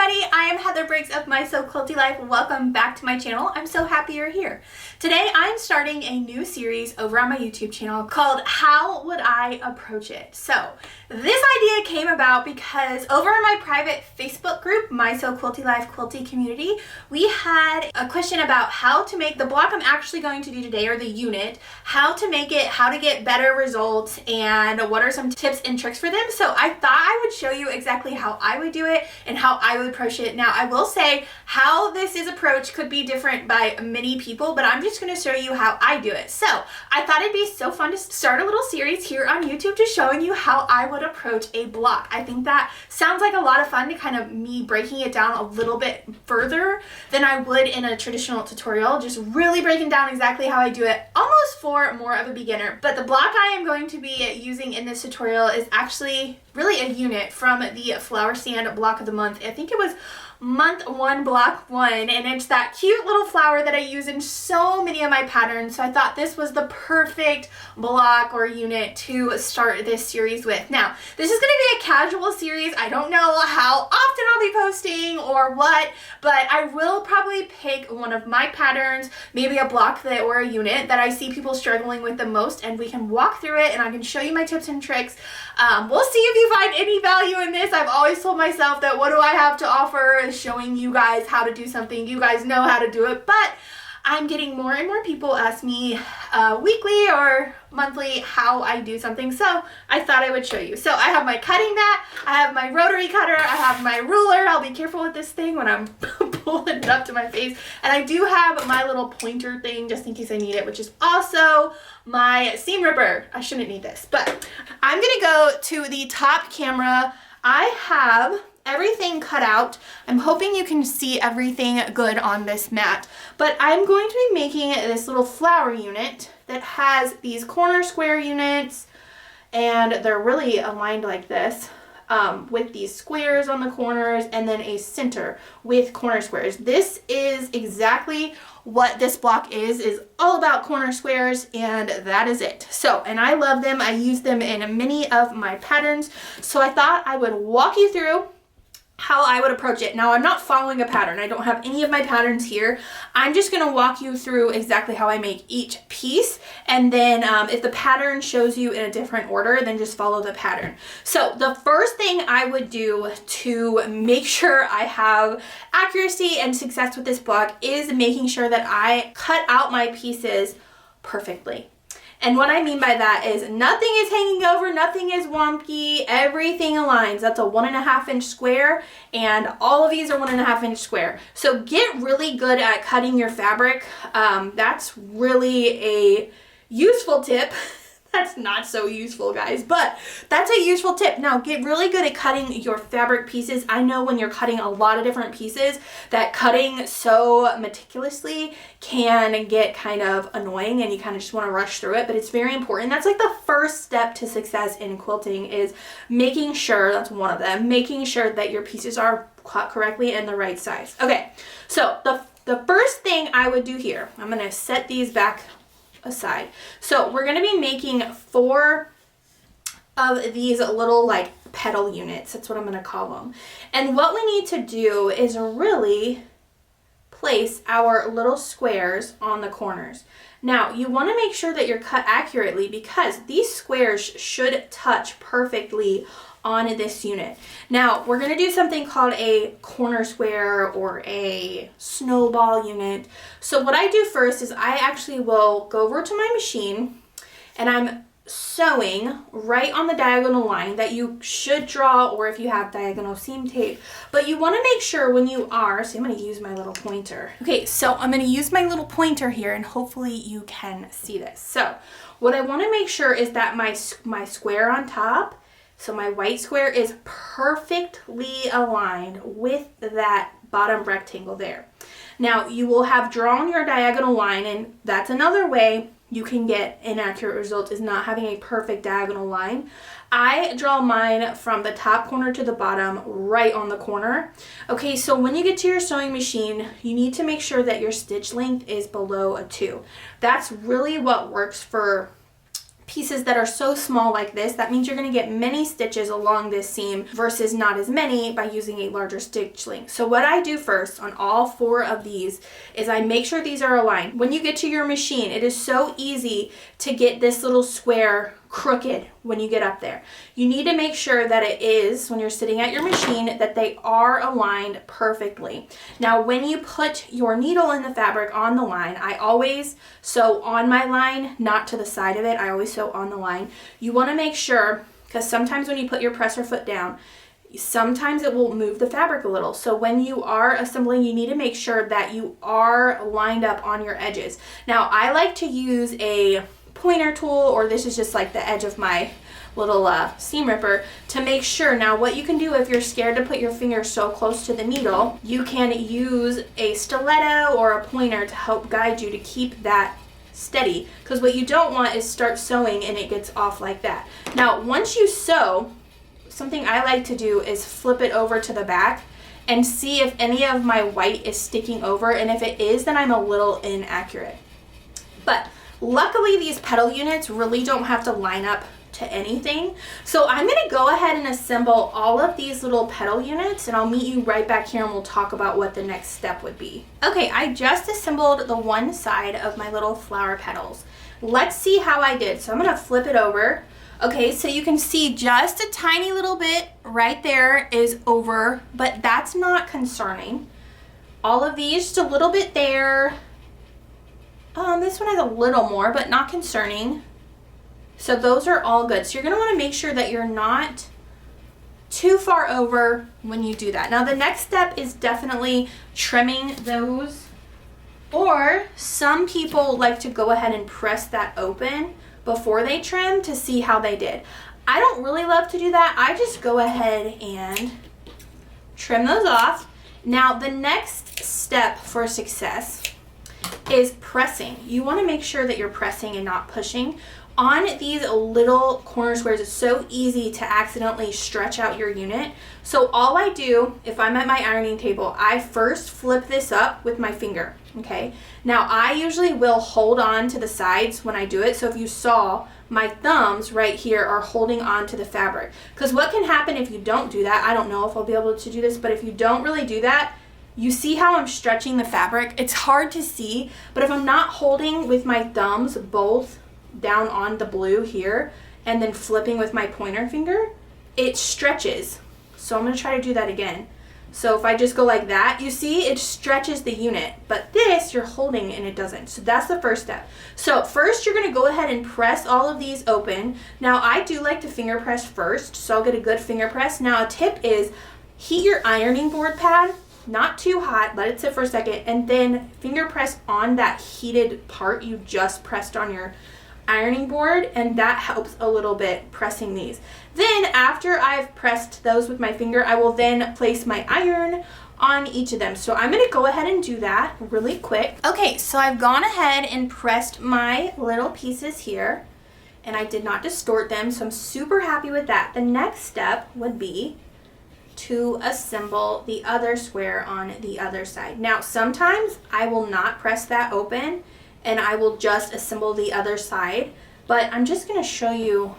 everybody, I am Heather Briggs of My So Quilty Life. Welcome back to my channel. I'm so happy you're here. Today I'm starting a new series over on my YouTube channel called How Would I Approach It? So this idea came about because over in my private Facebook group, My So Quilty Life Quilty Community, we had a question about how to make the block I'm actually going to do today, or the unit, how to make it, how to get better results, and what are some tips and tricks for them. So I thought I would show you exactly how I would do it and how I would approach it. Now I will say how this is approached could be different by many people, but I'm just going to show you how I do it. So I thought it'd be so fun to start a little series here on YouTube just showing you how I would approach a block. I think that sounds like a lot of fun, to kind of me breaking it down a little bit further than I would in a traditional tutorial, just really breaking down exactly how I do it, almost for more of a beginner. But the block I am going to be using in this tutorial is actually really a unit from the Flower Stand Block of the Month. I think it was month 1, block 1, and it's that cute little flower that I use in so many of my patterns. So I thought this was the perfect block or unit to start this series with. Now, this is going to be a casual series. I don't know how often I'll be posting or what, but I will probably pick one of my patterns, maybe a block that or a unit that I see people struggling with the most, and we can walk through it and I can show you my tips and tricks. We'll see if you find any value in this. I've always told myself that what do I have to offer is showing you guys how to do something. You guys know how to do it, but I'm getting more and more people ask me weekly or monthly how I do something, so I thought I would show you. So I have my cutting mat, I have my rotary cutter, I have my ruler. I'll be careful with this thing when I'm pulling it up to my face, and I do have my little pointer thing just in case I need it, which is also my seam ripper. I shouldn't need this, but I'm gonna go to the top camera. I have everything cut out. I'm hoping you can see everything good on this mat, but I'm going to be making this little flower unit that has these corner square units, and they're really aligned like this, with these squares on the corners, and then a center with corner squares. This is exactly what this block is all about, corner squares, and that is it. So, and I love them. I use them in many of my patterns, so I thought I would walk you through how I would approach it. Now, I'm not following a pattern. I don't have any of my patterns here. I'm just going to walk you through exactly how I make each piece, and then if the pattern shows you in a different order, then just follow the pattern. So the first thing I would do to make sure I have accuracy and success with this block is making sure that I cut out my pieces perfectly. And what I mean by that is nothing is hanging over, nothing is wonky, everything aligns. That's a 1.5 inch square, and all of these are 1.5 inch square. So get really good at cutting your fabric. That's really a useful tip. That's not so useful, guys, but that's a useful tip. Now, get really good at cutting your fabric pieces. I know when you're cutting a lot of different pieces that cutting so meticulously can get kind of annoying and you kind of just want to rush through it, but it's very important. That's like the first step to success in quilting, is making sure, that's one of them, making sure that your pieces are cut correctly and the right size. Okay, so the first thing I would do here, I'm going to set these back aside. So we're going to be making 4 of these little like petal units. That's what I'm going to call them. And what we need to do is really place our little squares on the corners. Now, you want to make sure that you're cut accurately, because these squares should touch perfectly on this unit. Now, we're going to do something called a corner square or a snowball unit. So what I do first is I actually will go over to my machine and I'm sewing right on the diagonal line that you should draw, or if you have diagonal seam tape. But you want to make sure when you are, so I'm going to use my little pointer. Okay, so I'm going to use my little pointer here, and hopefully you can see this. So what I want to make sure is that my square on top, so my white square, is perfectly aligned with that bottom rectangle there. Now, you will have drawn your diagonal line, and that's another way you can get inaccurate results, is not having a perfect diagonal line. I draw mine from the top corner to the bottom, right on the corner. Okay, so when you get to your sewing machine, you need to make sure that your stitch length is below a 2. That's really what works for pieces that are so small like this, that means you're going to get many stitches along this seam versus not as many by using a larger stitch length. So what I do first on all 4 of these is I make sure these are aligned. When you get to your machine, it is so easy to get this little square crooked when you get up there. You need to make sure that it is, when you're sitting at your machine, that they are aligned perfectly. Now when you put your needle in the fabric on the line, I always sew on my line, not to the side of it. I always sew on the line. You want to make sure, because sometimes when you put your presser foot down, sometimes it will move the fabric a little. So when you are assembling, you need to make sure that you are lined up on your edges. Now I like to use a pointer tool, or this is just like the edge of my little seam ripper, to make sure. Now what you can do if you're scared to put your finger so close to the needle, you can use a stiletto or a pointer to help guide you to keep that steady, because what you don't want is start sewing and it gets off like that. Now once you sew, something I like to do is flip it over to the back and see if any of my white is sticking over, and if it is, then I'm a little inaccurate. But luckily these petal units really don't have to line up to anything. So I'm going to go ahead and assemble all of these little petal units, and I'll meet you right back here and we'll talk about what the next step would be. Okay, I just assembled the one side of my little flower petals. Let's see how I did. So I'm going to flip it over. Okay, so you can see just a tiny little bit right there is over, but that's not concerning. All of these, just a little bit there. This one has a little more, but not concerning. So those are all good. So you're going to want to make sure that you're not too far over when you do that. Now the next step is definitely trimming those, or some people like to go ahead and press that open before they trim to see how they did. I don't really love to do that. I just go ahead and trim those off. Now the next step for success is pressing. You want to make sure that you're pressing and not pushing. On these little corner squares, it's so easy to accidentally stretch out your unit. So all I do, if I'm at my ironing table, I first flip this up with my finger, okay? Now I usually will hold on to the sides when I do it. So if you saw, my thumbs right here are holding on to the fabric. Because what can happen if you don't do that, I don't know if I'll be able to do this, but if you don't really do that, you see how I'm stretching the fabric? It's hard to see, but if I'm not holding with my thumbs both down on the blue here and then flipping with my pointer finger, it stretches. So I'm going to try to do that again. So if I just go like that, you see it stretches the unit, but this you're holding and it doesn't. So that's the first step. So first you're going to go ahead and press all of these open. Now I do like to finger press first, so I'll get a good finger press. Now a tip is heat your ironing board pad. Not too hot, let it sit for a second, and then finger press on that heated part you just pressed on your ironing board, and that helps a little bit pressing these. Then after I've pressed those with my finger, I will then place my iron on each of them. So I'm going to go ahead and do that really quick. Okay, so I've gone ahead and pressed my little pieces here, and I did not distort them, so I'm super happy with that. The next step would be to assemble the other square on the other side. Now sometimes I will not press that open and I will just assemble the other side, but I'm just going to show you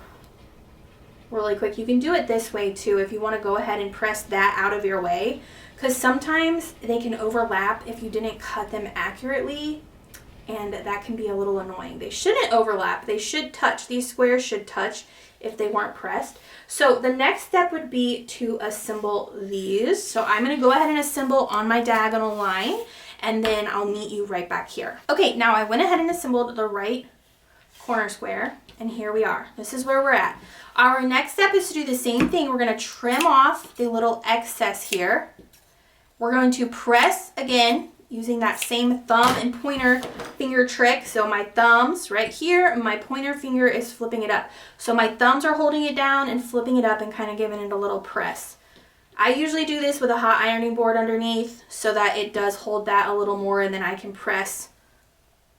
really quick. You can do it this way too if you want to go ahead and press that out of your way, because sometimes they can overlap if you didn't cut them accurately, and that can be a little annoying. They shouldn't overlap, they should touch. These squares should touch if they weren't pressed. So the next step would be to assemble these. So I'm going to go ahead and assemble on my diagonal line, and then I'll meet you right back here. Okay, now I went ahead and assembled the right corner square, and here we are. This is where we're at. Our next step is to do the same thing. We're going to trim off the little excess here. We're going to press again using that same thumb and pointer finger trick. So my thumbs right here, and my pointer finger is flipping it up. So my thumbs are holding it down and flipping it up and kind of giving it a little press. I usually do this with a hot ironing board underneath so that it does hold that a little more, and then I can press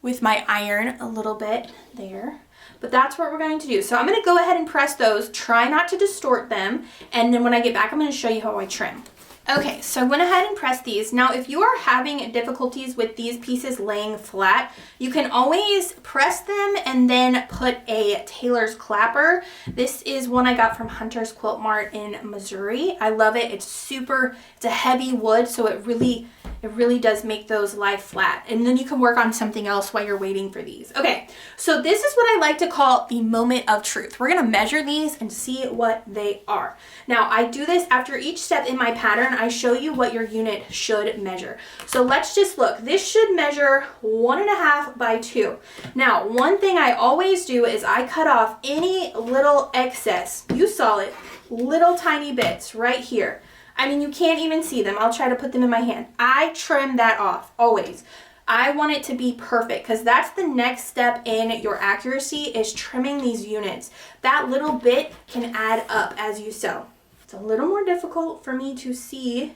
with my iron a little bit there. But that's what we're going to do. So I'm going to go ahead and press those. Try not to distort them, and then when I get back, I'm going to show you how I trim. Okay, so I went ahead and pressed these. Now, if you are having difficulties with these pieces laying flat, you can always press them and then put a tailor's clapper. This is one I got from Hunter's Quilt Mart in Missouri. I love it. It's a heavy wood, so it really does make those lie flat. And then you can work on something else while you're waiting for these. Okay, so this is what I like to call the moment of truth. We're gonna measure these and see what they are. Now, I do this after each step in my pattern. I show you what your unit should measure. So let's just look. This should measure 1.5 by 2. Now, one thing I always do is I cut off any little excess. You saw it, little tiny bits right here. I mean, you can't even see them. I'll try to put them in my hand. I trim that off, always. I want it to be perfect because that's the next step in your accuracy is trimming these units. That little bit can add up as you sew. It's a little more difficult for me to see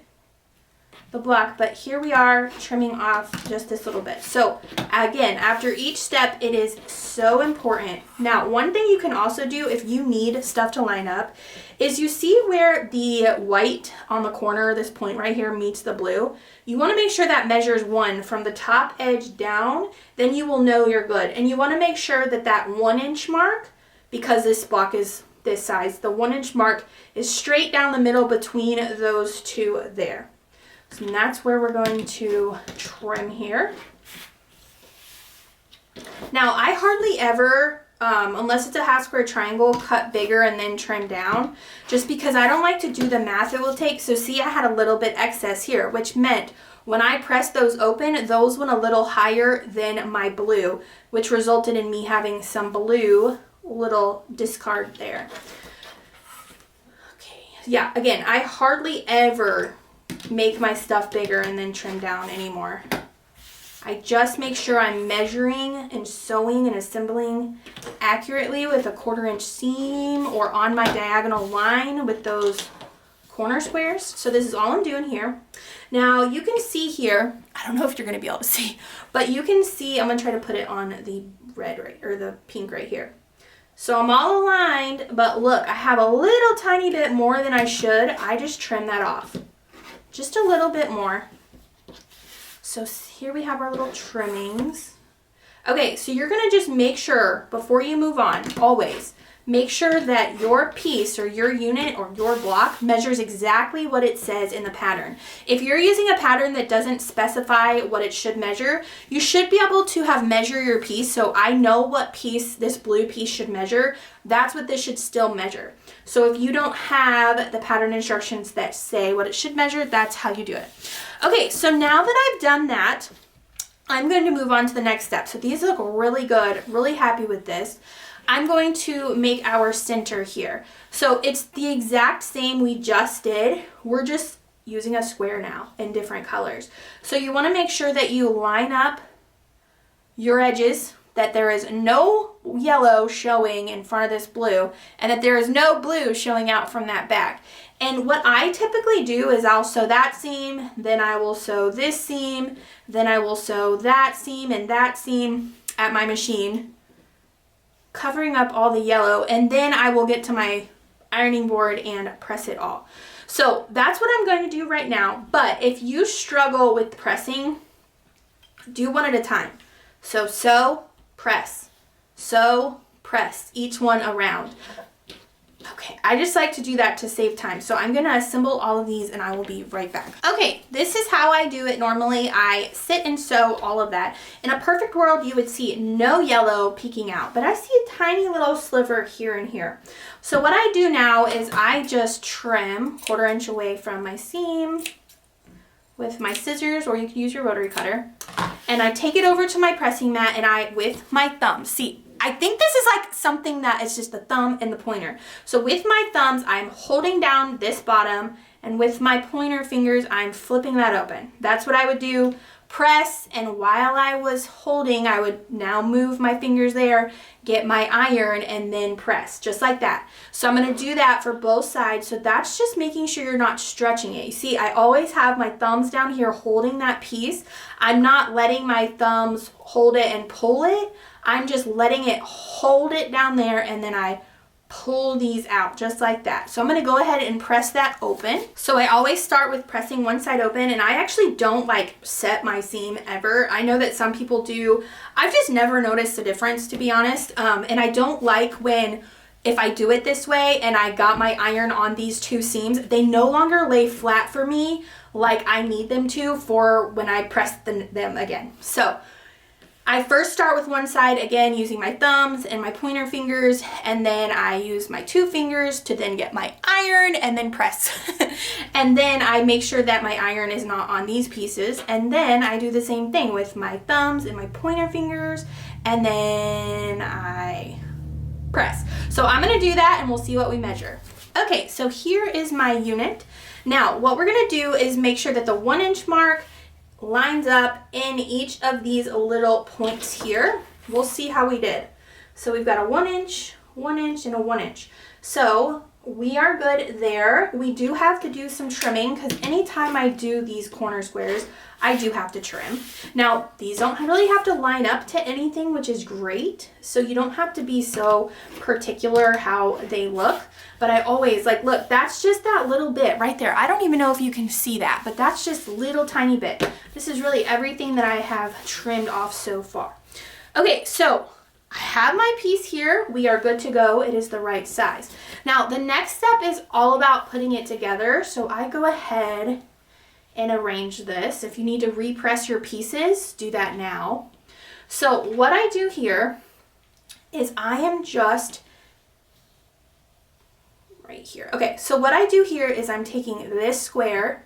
the block, but here we are trimming off just this little bit. So again, after each step, it is so important. Now, one thing you can also do if you need stuff to line up is you see where the white on the corner, this point right here, meets the blue. You want to make sure that measures 1 from the top edge down, then you will know you're good. And you want to make sure that that 1-inch mark, because this block is this size, the 1-inch mark is straight down the middle between those two there. So that's where we're going to trim here. Now, I hardly ever, unless it's a half square triangle, cut bigger and then trim down, just because I don't like to do the math it will take. So see, I had a little bit excess here, which meant when I pressed those open, those went a little higher than my blue, which resulted in me having some blue little discard there. Okay, yeah, again, I hardly ever make my stuff bigger and then trim down anymore. I just make sure I'm measuring and sewing and assembling accurately with a 1/4-inch seam or on my diagonal line with those corner squares. So this is all I'm doing here. Now you can see here, I don't know if you're going to be able to see, but you can see, I'm going to try to put it on the red right, or the pink right here. So I'm all aligned, but look, I have a little tiny bit more than I should. I just trim that off. Just a little bit more. So here we have our little trimmings. Okay, so you're gonna just make sure before you move on, always, make sure that your piece or your unit or your block measures exactly what it says in the pattern. If you're using a pattern that doesn't specify what it should measure, you should be able to have measure your piece. So I know what piece this blue piece should measure. That's what this should still measure. So if you don't have the pattern instructions that say what it should measure, that's how you do it. Okay, so now that I've done that, I'm going to move on to the next step. So these look really good, really happy with this. I'm going to make our center here. So it's the exact same we just did. We're just using a square now in different colors. So you want to make sure that you line up your edges, that there is no yellow showing in front of this blue, and that there is no blue showing out from that back. And what I typically do is I'll sew that seam, then I will sew this seam, then I will sew that seam and that seam at my machine, covering up all the yellow, and then I will get to my ironing board and press it all. So that's what I'm going to do right now. But if you struggle with pressing, do one at a time. So sew, press, sew, press, each one around. Okay, I just like to do that to save time. So I'm gonna assemble all of these and I will be right back. Okay, this is how I do it normally. I sit and sew all of that. In a perfect world, you would see no yellow peeking out, but I see a tiny little sliver here and here. So what I do now is I just trim 1/4 inch away from my seam with my scissors, or you can use your rotary cutter. And I take it over to my pressing mat and I, with my thumb, see, I think this is like something that is just the thumb and the pointer. So with my thumbs, I'm holding down this bottom, and with my pointer fingers, I'm flipping that open. That's what I would do, press, and while I was holding, I would now move my fingers there, get my iron, and then press, just like that. So I'm gonna do that for both sides. So that's just making sure you're not stretching it. You see, I always have my thumbs down here holding that piece. I'm not letting my thumbs hold it and pull it. I'm just letting it hold it down there, and then I pull these out just like that. So I'm going to go ahead and press that open. So I always start with pressing one side open, and I actually don't like set my seam ever. I know that some people do. I've just never noticed a difference, to be honest. And I don't like when, if I do it this way and I got my iron on these two seams, they no longer lay flat for me like I need them to for when I press them again. So I first start with one side, again, using my thumbs and my pointer fingers, and then I use my two fingers to then get my iron and then press. And then I make sure that my iron is not on these pieces, and then I do the same thing with my thumbs and my pointer fingers, and then I press. So I'm gonna do that and we'll see what we measure. Okay, so here is my unit. Now, what we're gonna do is make sure that the 1 inch mark lines up in each of these little points here. We'll see how we did. So we've got a 1 inch, 1 inch, and a 1 inch. So we are good there. We do have to do some trimming because anytime I do these corner squares, I do have to trim. Now, these don't really have to line up to anything, which is great. So you don't have to be so particular how they look. But I always like, look, that's just that little bit right there. I don't even know if you can see that, but that's just a little tiny bit. This is really everything that I have trimmed off so far. Okay, so I have my piece here. We are good to go. It is the right size. Now, the next step is all about putting it together. So I go ahead and arrange this. If you need to repress your pieces, do that now. So what I do here is I am just right here. Okay, so what I do here is I'm taking this square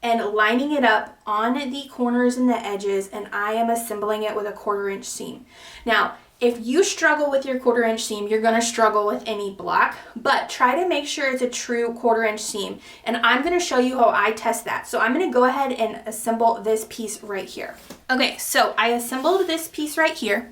and lining it up on the corners and the edges, and I am assembling it with a 1/4 inch seam. Now, if you struggle with your 1/4 inch seam, you're gonna struggle with any block, but try to make sure it's a true 1/4 inch seam. And I'm gonna show you how I test that. So I'm gonna go ahead and assemble this piece right here. Okay, so I assembled this piece right here.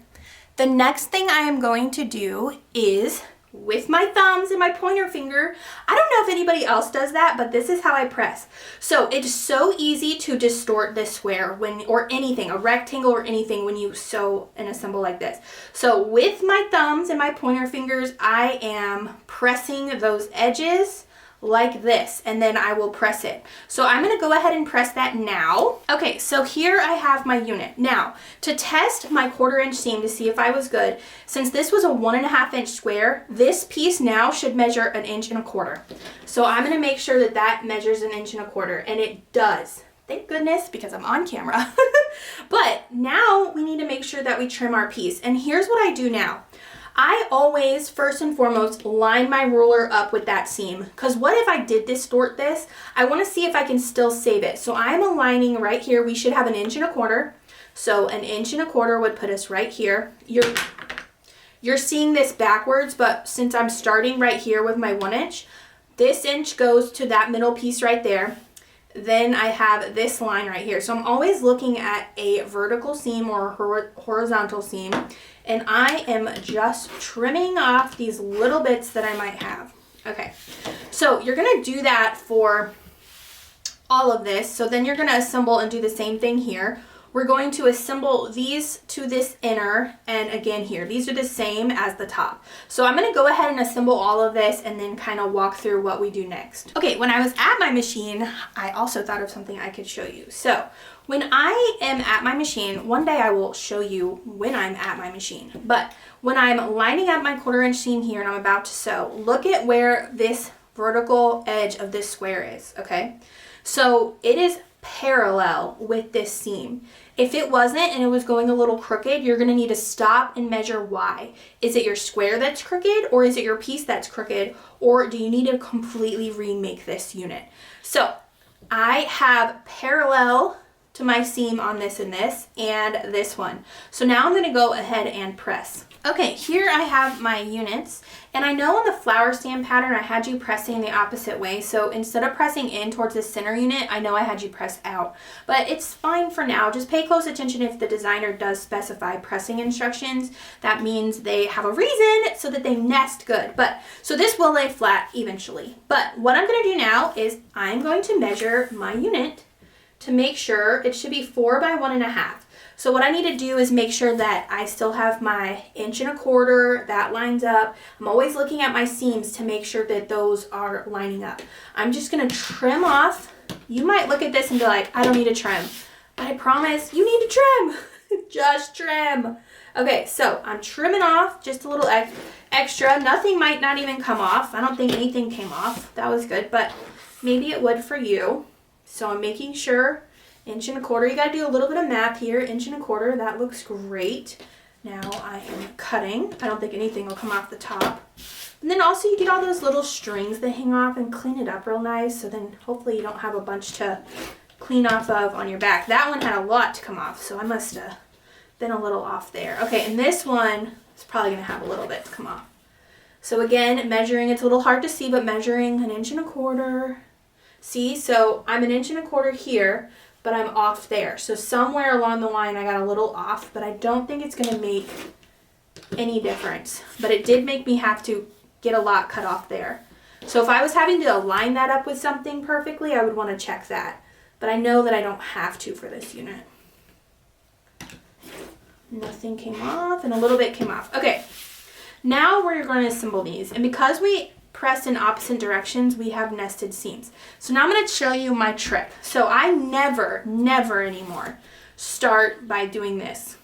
The next thing I am going to do is, with my thumbs and my pointer finger, I don't know if anybody else does that, but this is how I press. So it's so easy to distort this square or anything, a rectangle or anything, when you sew and assemble like this. So with my thumbs and my pointer fingers, I am pressing those edges like this, and then I will press it. So I'm gonna go ahead and press that now. Okay, so here I have my unit. Now, to test my 1/4 inch seam to see if I was good, since this was a 1.5 inch square, this piece now should measure 1 1/4 inches. So I'm gonna make sure that that measures 1 1/4 inches, and it does. Thank goodness, because I'm on camera. But now we need to make sure that we trim our piece. And here's what I do now. I always, first and foremost, line my ruler up with that seam, because what if I did distort this? I want to see if I can still save it. So I'm aligning right here. We should have 1 1/4 inches. So 1 1/4 inches would put us right here. You're seeing this backwards, but since I'm starting right here with my 1 inch, this inch goes to that middle piece right there. Then I have this line right here. So I'm always looking at a vertical seam or horizontal seam, and I am just trimming off these little bits that I might have. Okay, so you're gonna do that for all of this. So then you're gonna assemble and do the same thing here. We're going to assemble these to this inner, and again here, these are the same as the top. So I'm gonna go ahead and assemble all of this and then kind of walk through what we do next. Okay, when I was at my machine, I also thought of something I could show you. So when I am at my machine, one day I will show you when I'm at my machine, but when I'm lining up my 1/4 inch seam here and I'm about to sew, look at where this vertical edge of this square is, okay? So it is parallel with this seam. If it wasn't and it was going a little crooked, you're going to need to stop and measure why. Is it your square that's crooked, or is it your piece that's crooked, or do you need to completely remake this unit? So I have parallel to my seam on this and this one. So now I'm going to go ahead and press. Okay, here I have my units, and I know on the flower stand pattern I had you pressing the opposite way, so instead of pressing in towards the center unit, I know I had you press out, but it's fine for now. Just pay close attention if the designer does specify pressing instructions. That means they have a reason so that they nest good, but so this will lay flat eventually. But what I'm going to do now is I'm going to measure my unit to make sure it should be 4 by 1.5. So what I need to do is make sure that I still have my 1.25 inches, that lines up. I'm always looking at my seams to make sure that those are lining up. I'm just gonna trim off. You might look at this and be like, I don't need to trim, but I promise you need to trim. Just trim. Okay, so I'm trimming off just a little extra. Nothing might not even come off. I don't think anything came off. That was good, but maybe it would for you. So I'm making sure 1.25 inches. You got to do a little bit of math here. 1.25 inches, that looks great. Now I am cutting. I don't think anything will come off the top. And then also you get all those little strings that hang off and clean it up real nice. So then hopefully you don't have a bunch to clean off of on your back. That one had a lot to come off, so I must have been a little off there. Okay, and this one is probably going to have a little bit to come off. So again, measuring, it's a little hard to see, but measuring 1.25 inches. See, so I'm 1.25 inches here, but I'm off there. So somewhere along the line I got a little off, but I don't think it's going to make any difference. But it did make me have to get a lot cut off there. So if I was having to line that up with something perfectly, I would want to check that. But I know that I don't have to for this unit. Nothing came off, and a little bit came off. Okay, now we're going to assemble these. And because we pressed in opposite directions, we have nested seams. So now I'm going to show you my trick. So I never anymore start by doing this.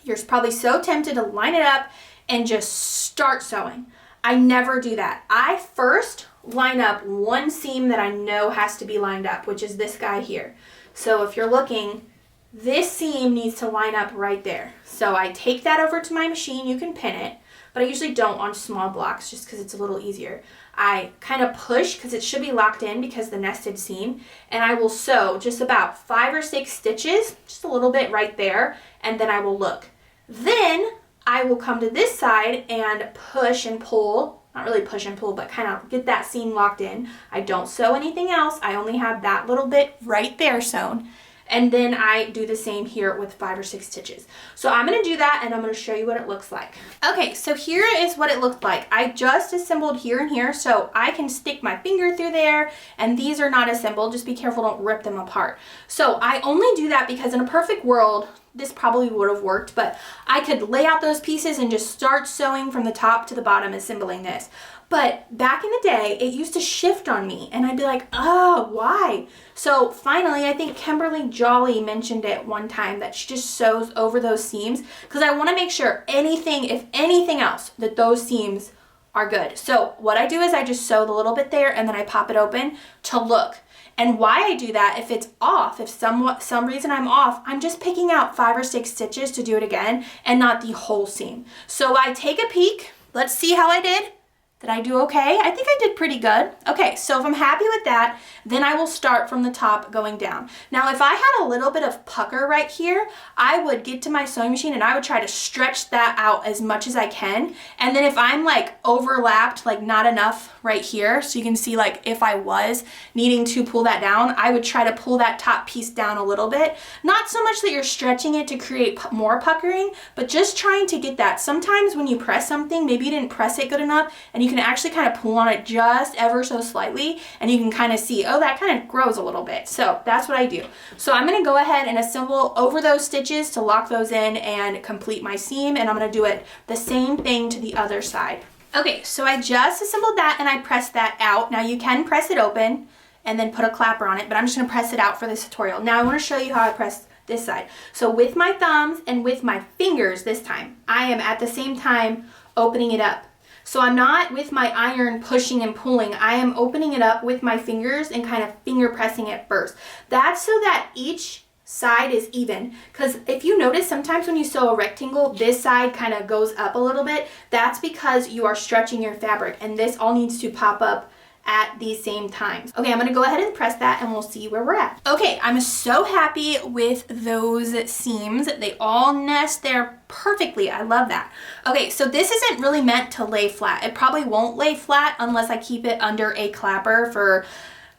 You're probably so tempted to line it up and just start sewing. I never do that. I first line up one seam that I know has to be lined up, which is this guy here. So if you're looking, this seam needs to line up right there. So I take that over to my machine. You can pin it, but I usually don't on small blocks just because it's a little easier. I kind of push because it should be locked in because the nested seam, and I will sew just about 5 or 6 stitches, just a little bit right there, and then I will look. Then I will come to this side and push and pull, not really push and pull, but kind of get that seam locked in. I don't sew anything else. I only have that little bit right there sewn. And then I do the same here with 5 or 6 stitches. So I'm going to do that, and I'm going to show you what it looks like. Okay, so here is what it looked like. I just assembled here and here, so I can stick my finger through there, and these are not assembled. Just be careful, don't rip them apart. So I only do that because in a perfect world, this probably would have worked, but I could lay out those pieces and just start sewing from the top to the bottom, assembling this. But back in the day, it used to shift on me, and I'd be like, oh, why? So finally, I think Kimberly Jolly mentioned it one time that she just sews over those seams because I want to make sure if anything else, that those seams are good. So what I do is I just sew the little bit there, and then I pop it open to look. And why I do that, if it's off, if some reason I'm off, I'm just picking out 5 or 6 stitches to do it again and not the whole seam. So I take a peek. Let's see how I did. Did I do okay? I think I did pretty good. Okay, so if I'm happy with that, then I will start from the top going down. Now, if I had a little bit of pucker right here, I would get to my sewing machine and I would try to stretch that out as much as I can. And then if I'm like overlapped, like not enough right here, so you can see like if I was needing to pull that down, I would try to pull that top piece down a little bit. Not so much that you're stretching it to create more puckering, but just trying to get that. Sometimes when you press something, maybe you didn't press it good enough, and you can actually kind of pull on it just ever so slightly, and you can kind of see, oh, that kind of grows a little bit. So that's what I do. So I'm going to go ahead and assemble over those stitches to lock those in and complete my seam, and I'm going to do it the same thing to the other side. Okay, so I just assembled that and I pressed that out. Now you can press it open and then put a clapper on it, but I'm just going to press it out for this tutorial. Now I want to show you how I press this side. So with my thumbs and with my fingers this time, I am at the same time opening it up. So I'm not with my iron pushing and pulling. I am opening it up with my fingers and kind of finger pressing it first. That's so that each side is even, because if you notice sometimes when you sew a rectangle, this side kind of goes up a little bit. That's because you are stretching your fabric, and this all needs to pop up at the same times. Okay, I'm gonna go ahead and press that and we'll see where we're at. Okay, I'm so happy with those seams. They all nest there perfectly. I love that. Okay, so this isn't really meant to lay flat. It probably won't lay flat unless I keep it under a clapper for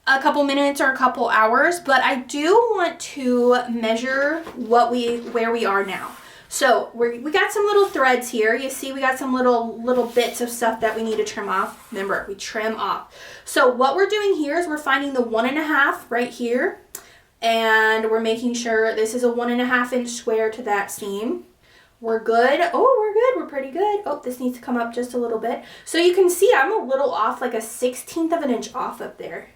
a couple minutes or a couple hours, but I do want to measure where we are now. So we got some little threads here. You see we got some little bits of stuff that we need to trim off. Remember, we trim off. So what we're doing here is we're finding the 1.5 right here, and we're making sure this is a 1.5 inch square to that seam. We're good. Oh, we're good. We're pretty good. Oh, this needs to come up just a little bit. So you can see I'm a little off, like a 1/16 of an inch off up there.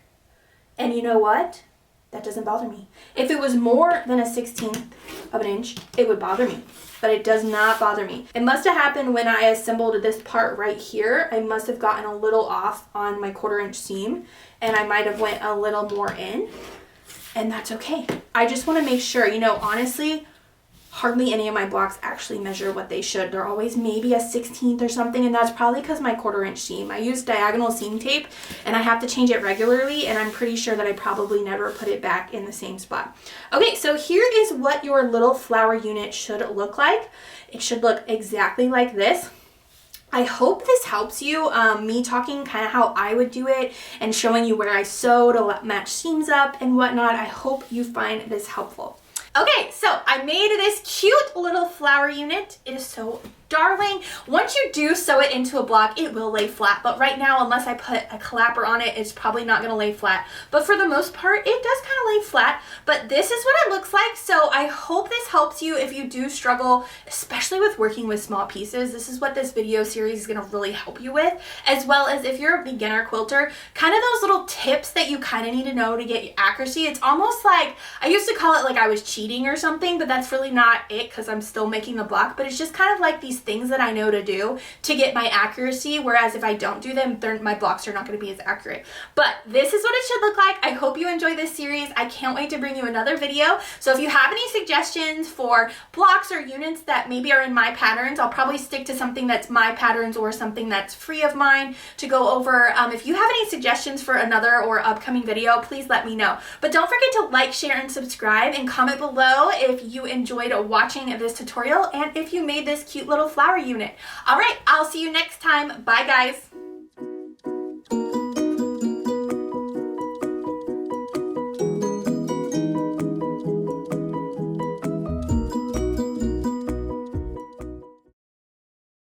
And you know what? That doesn't bother me. If it was more than a 1/16 of an inch, it would bother me. But it does not bother me. It must have happened when I assembled this part right here. I must have gotten a little off on my 1/4 inch seam, and I might have went a little more in, and that's okay. I just want to make sure, you know, honestly, hardly any of my blocks actually measure what they should. They're always maybe a 1/16 or something, and that's probably because my 1/4 inch seam. I use diagonal seam tape, and I have to change it regularly, and I'm pretty sure that I probably never put it back in the same spot. Okay, so here is what your little flower unit should look like. It should look exactly like this. I hope this helps you, me talking kind of how I would do it and showing you where I sew to match seams up and whatnot. I hope you find this helpful. Okay, so I made this cute little flower unit. It is so darling. Once you do sew it into a block, it will lay flat, but right now, unless I put a clapper on it, it's probably not going to lay flat. But for the most part, it does kind of lay flat, but this is what it looks like. So I hope this helps you if you do struggle, especially with working with small pieces. This is what this video series is going to really help you with, as well as if you're a beginner quilter, kind of those little tips that you kind of need to know to get accuracy. It's almost like, I used to call it like I was cheating or something, but that's really not it because I'm still making the block, but it's just kind of like these things that I know to do to get my accuracy, whereas if I don't do them, my blocks are not going to be as accurate. But this is what it should look like. I hope you enjoy this series. I can't wait to bring you another video. So if you have any suggestions for blocks or units that maybe are in my patterns, I'll probably stick to something that's my patterns or something that's free of mine to go over. If you have any suggestions for another or upcoming video, please let me know. But don't forget to like, share, and subscribe, and comment below if you enjoyed watching this tutorial and if you made this cute little flower unit. All right, I'll see you next time. Bye, guys.